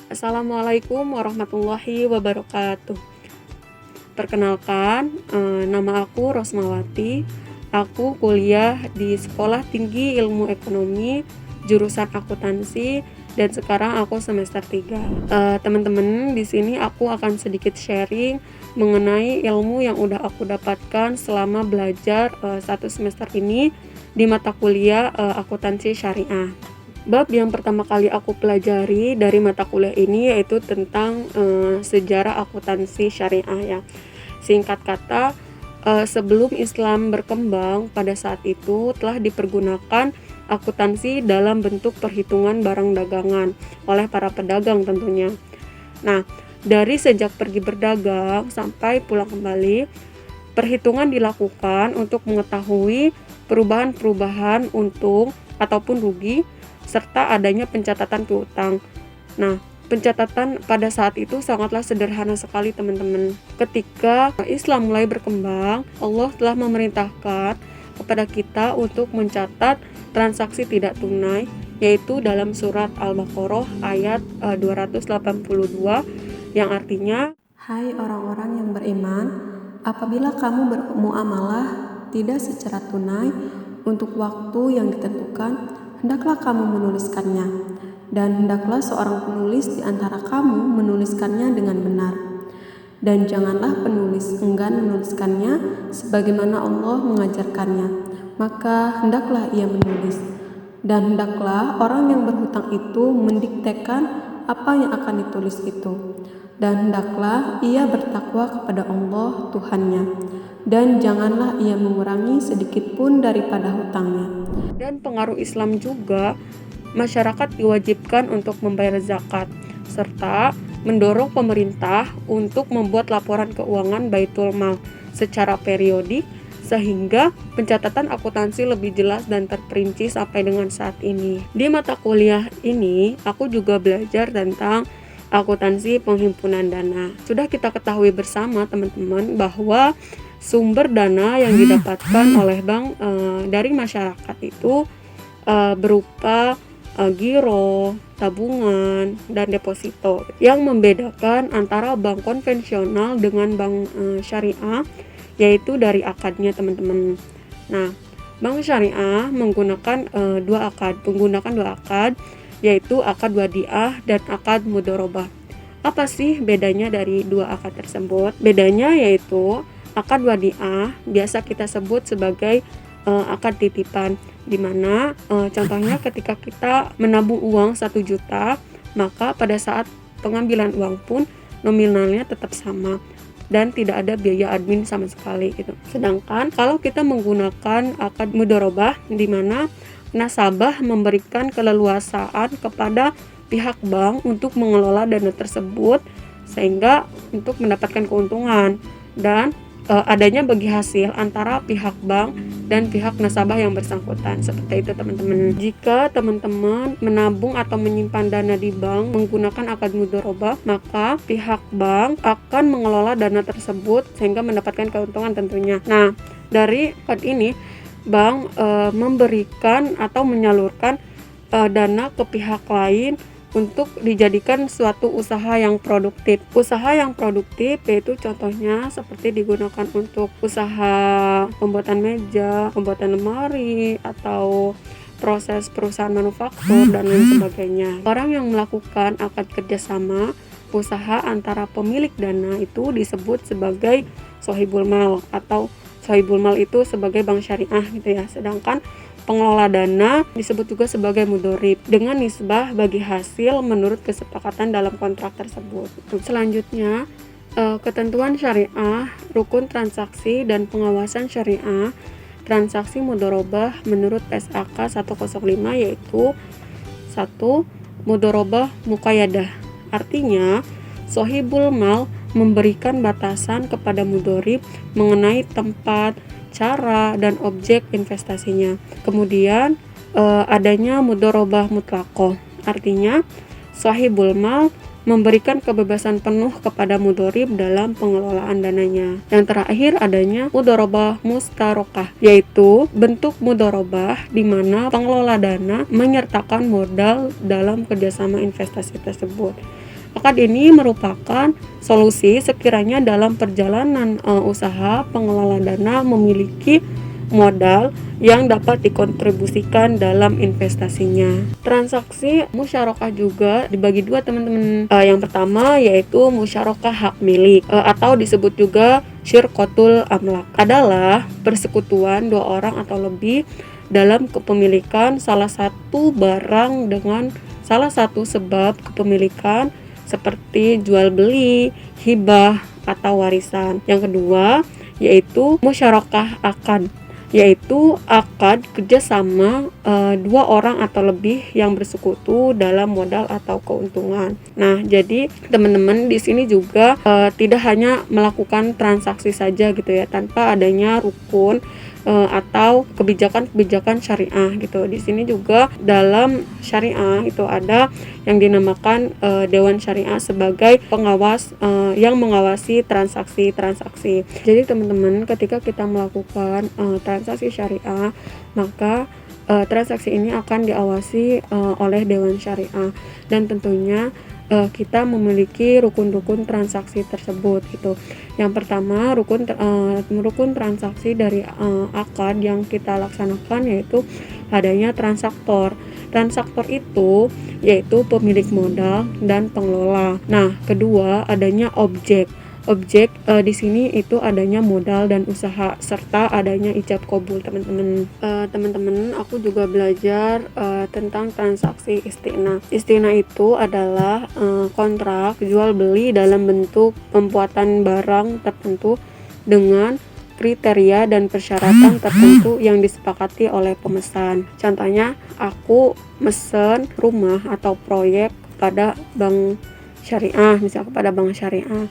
Assalamualaikum warahmatullahi wabarakatuh. Perkenalkan, nama aku Rosmawati. Aku kuliah di Sekolah Tinggi Ilmu Ekonomi, jurusan akuntansi, dan sekarang aku semester 3. Teman-teman, di sini aku akan sedikit sharing mengenai ilmu yang udah aku dapatkan selama belajar 1 semester ini di mata kuliah akuntansi syariah. Bab yang pertama kali aku pelajari dari mata kuliah ini yaitu tentang sejarah akuntansi syariah ya. Singkat kata, sebelum Islam berkembang, pada saat itu telah dipergunakan akuntansi dalam bentuk perhitungan barang dagangan oleh para pedagang tentunya. Nah, dari sejak pergi berdagang sampai pulang kembali, perhitungan dilakukan untuk mengetahui perubahan-perubahan untung ataupun rugi serta adanya pencatatan piutang. Nah, pencatatan pada saat itu sangatlah sederhana sekali teman-teman. Ketika Islam mulai berkembang, Allah telah memerintahkan kepada kita untuk mencatat transaksi tidak tunai, yaitu dalam surat Al-Baqarah ayat 282 yang artinya, Hai orang-orang yang beriman, apabila kamu bermuamalah tidak secara tunai untuk waktu yang ditentukan, hendaklah kamu menuliskannya, dan hendaklah seorang penulis di antara kamu menuliskannya dengan benar. Dan janganlah penulis enggan menuliskannya sebagaimana Allah mengajarkannya, maka hendaklah ia menulis. Dan hendaklah orang yang berhutang itu mendiktekan apa yang akan ditulis itu. Dan hendaklah ia bertakwa kepada Allah Tuhannya, dan janganlah ia mengurangi sedikit pun daripada hutangnya. dan pengaruh Islam juga, masyarakat diwajibkan untuk membayar zakat, serta mendorong pemerintah untuk membuat laporan keuangan Baitul Mal secara periodik sehingga pencatatan akuntansi lebih jelas dan terperinci sampai dengan saat ini. Di mata kuliah ini, aku juga belajar tentang akuntansi penghimpunan dana. Sudah kita ketahui bersama teman-teman bahwa sumber dana yang didapatkan oleh bank dari masyarakat itu berupa giro, tabungan, dan deposito. Yang membedakan antara bank konvensional dengan bank syariah yaitu dari akadnya teman-teman. Nah, bank syariah menggunakan dua akad yaitu akad wadiah dan akad mudharabah. Apa sih bedanya dari dua akad tersebut? Bedanya yaitu akad wadiah biasa kita sebut sebagai akad titipan, di mana contohnya ketika kita menabung uang 1 juta, maka pada saat pengambilan uang pun nominalnya tetap sama dan tidak ada biaya admin sama sekali gitu. Sedangkan kalau kita menggunakan akad mudharabah, di mana nasabah memberikan keleluasaan kepada pihak bank untuk mengelola dana tersebut sehingga untuk mendapatkan keuntungan dan adanya bagi hasil antara pihak bank dan pihak nasabah yang bersangkutan. Seperti itu teman-teman. Jika teman-teman menabung atau menyimpan dana di bank menggunakan akad mudharabah, maka pihak bank akan mengelola dana tersebut sehingga mendapatkan keuntungan tentunya. Nah, dari akad ini bank memberikan atau menyalurkan dana ke pihak lain untuk dijadikan suatu usaha yang produktif. Usaha yang produktif yaitu contohnya seperti digunakan untuk usaha pembuatan meja, pembuatan lemari, atau proses perusahaan manufaktur dan lain sebagainya. Orang yang melakukan akad kerjasama usaha antara pemilik dana itu disebut sebagai sohibul mal, atau sohibul mal itu sebagai bank syariah gitu ya. Sedangkan pengelola dana disebut juga sebagai mudharib dengan nisbah bagi hasil menurut kesepakatan dalam kontrak tersebut. Selanjutnya, ketentuan syariah, rukun transaksi dan pengawasan syariah transaksi mudharabah menurut PSAK 105 yaitu 1. Mudharabah muqayyadah. Artinya, sohibul mal memberikan batasan kepada mudharib mengenai tempat, cara, dan objek investasinya. Kemudian adanya mudharabah mutlaqah, artinya sahibul mal memberikan kebebasan penuh kepada mudharib dalam pengelolaan dananya. Yang terakhir adanya mudharabah mustarokah, yaitu bentuk mudharabah di mana pengelola dana menyertakan modal dalam kerjasama investasi tersebut. Akad ini merupakan solusi sekiranya dalam perjalanan usaha pengelola dana memiliki modal yang dapat dikontribusikan dalam investasinya. Transaksi musyarakah juga dibagi dua, teman-teman. Yang pertama yaitu musyarakah hak milik atau disebut juga syirkotul amlak, adalah persekutuan dua orang atau lebih dalam kepemilikan salah satu barang dengan salah satu sebab kepemilikan seperti jual beli, hibah, atau warisan. Yang kedua yaitu musyarakah akad, yaitu akad kerjasama dua orang atau lebih yang bersekutu dalam modal atau keuntungan. Nah, jadi teman-teman di sini juga tidak hanya melakukan transaksi saja gitu ya, tanpa adanya rukun atau kebijakan-kebijakan syariah gitu. Di sini juga dalam syariah itu ada yang dinamakan Dewan Syariah sebagai pengawas yang mengawasi transaksi-transaksi. Jadi teman-teman, ketika kita melakukan transaksi syariah, maka transaksi ini akan diawasi oleh Dewan Syariah, dan tentunya kita memiliki rukun-rukun transaksi tersebut gitu. Yang pertama, rukun transaksi dari akad yang kita laksanakan yaitu adanya transaktor. Transaktor itu yaitu pemilik modal dan pengelola. Nah, kedua adanya objek. Objek di sini itu adanya modal dan usaha serta adanya ijab kabul, teman-teman. Teman-teman, aku juga belajar tentang transaksi istina. Istina itu adalah kontrak jual beli dalam bentuk pembuatan barang tertentu dengan kriteria dan persyaratan tertentu yang disepakati oleh pemesan. Contohnya, aku mesen rumah atau proyek pada bank syariah, misalnya kepada bank syariah.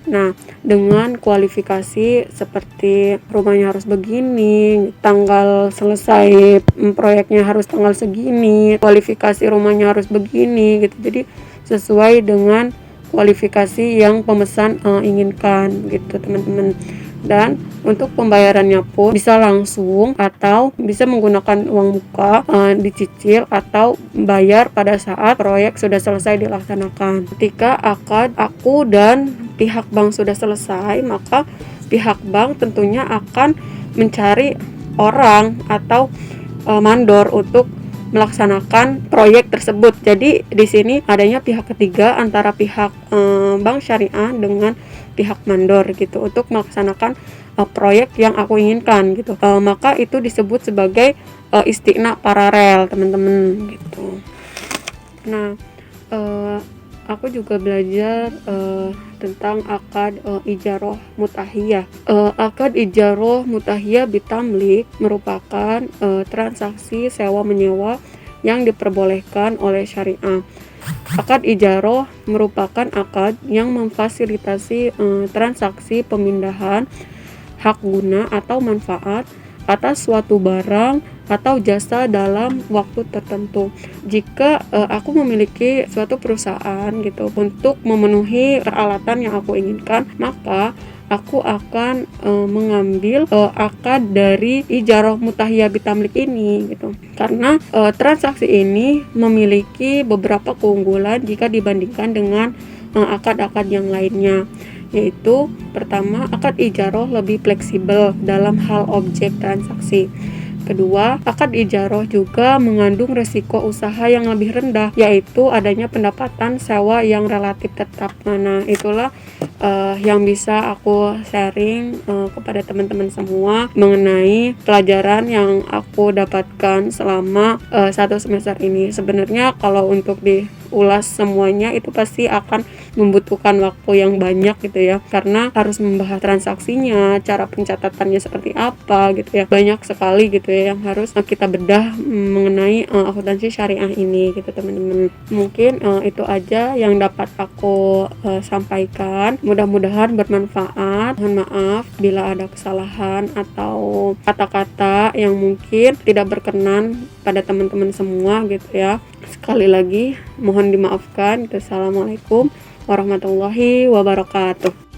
Nah, dengan kualifikasi seperti rumahnya harus begini, tanggal selesai proyeknya harus tanggal segini, kualifikasi rumahnya harus begini gitu. Jadi sesuai dengan kualifikasi yang pemesan inginkan gitu, teman-teman. Dan untuk pembayarannya pun bisa langsung atau bisa menggunakan uang muka, dicicil atau bayar pada saat proyek sudah selesai dilaksanakan. Ketika akad aku dan pihak bank sudah selesai, maka pihak bank tentunya akan mencari orang atau mandor untuk melaksanakan proyek tersebut. Jadi di sini adanya pihak ketiga antara pihak bank syariah dengan pihak mandor gitu untuk melaksanakan proyek yang aku inginkan gitu. Maka itu disebut sebagai istigna paralel, teman-teman gitu. Nah, aku juga belajar tentang akad ijaroh mutahiyah. Akad ijaroh mutahiyah bitamlik merupakan transaksi sewa menyewa yang diperbolehkan oleh syariah. Akad ijaroh merupakan akad yang memfasilitasi transaksi pemindahan hak guna atau manfaat atas suatu barang atau jasa dalam waktu tertentu. Jika aku memiliki suatu perusahaan gitu untuk memenuhi peralatan yang aku inginkan, maka aku akan mengambil akad dari ijaroh mutahiyah bitamlik ini gitu. Karena transaksi ini memiliki beberapa keunggulan jika dibandingkan dengan akad-akad yang lainnya. Yaitu pertama, akad ijaroh lebih fleksibel dalam hal objek transaksi. Kedua, akad ijaroh juga mengandung resiko usaha yang lebih rendah, yaitu adanya pendapatan sewa yang relatif tetap. Nah, itulah yang bisa aku sharing kepada teman-teman semua mengenai pelajaran yang aku dapatkan selama 1 semester ini. Sebenarnya kalau untuk diulas semuanya itu pasti akan membutuhkan waktu yang banyak gitu ya, karena harus membahas transaksinya, cara pencatatannya seperti apa gitu ya, banyak sekali gitu ya yang harus kita bedah mengenai akuntansi syariah ini gitu, teman-teman. Mungkin itu aja yang dapat aku sampaikan, mudah-mudahan bermanfaat. Mohon maaf bila ada kesalahan atau kata-kata yang mungkin tidak berkenan pada teman-teman semua gitu ya. Sekali lagi mohon dimaafkan. Assalamualaikum warahmatullahi wabarakatuh.